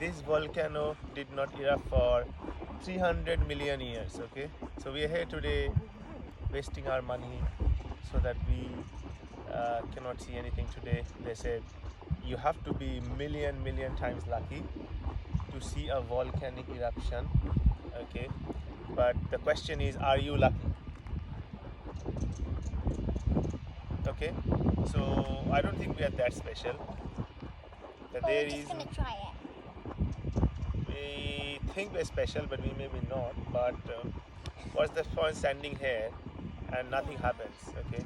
this volcano did not erupt for 300 million years. Okay, so we are here today wasting our money so that we cannot see anything today. They said you have to be million times lucky to see a volcanic eruption. Okay, but the question is, are you lucky? Okay, so I don't think we are that special. That But there we're just is, gonna try it. we think we're special, but we may be not. But what's the point standing here and nothing happens? Okay,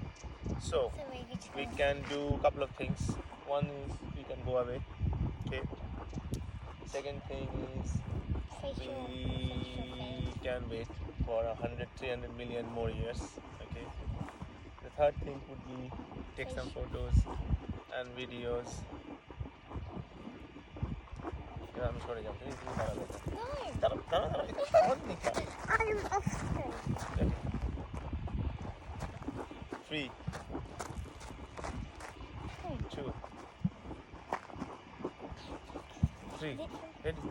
so So we're just we gonna can do a couple of things. One is we can go away. Okay. Second thing is facial we can wait for 100, 300 million more years. Okay. The third thing would be take some photos and videos. আমি সরে যাবো তুমি দাঁড়াবে দাঁড়াও এটা আমার দিকে I'm Austin. 3 2 3 ready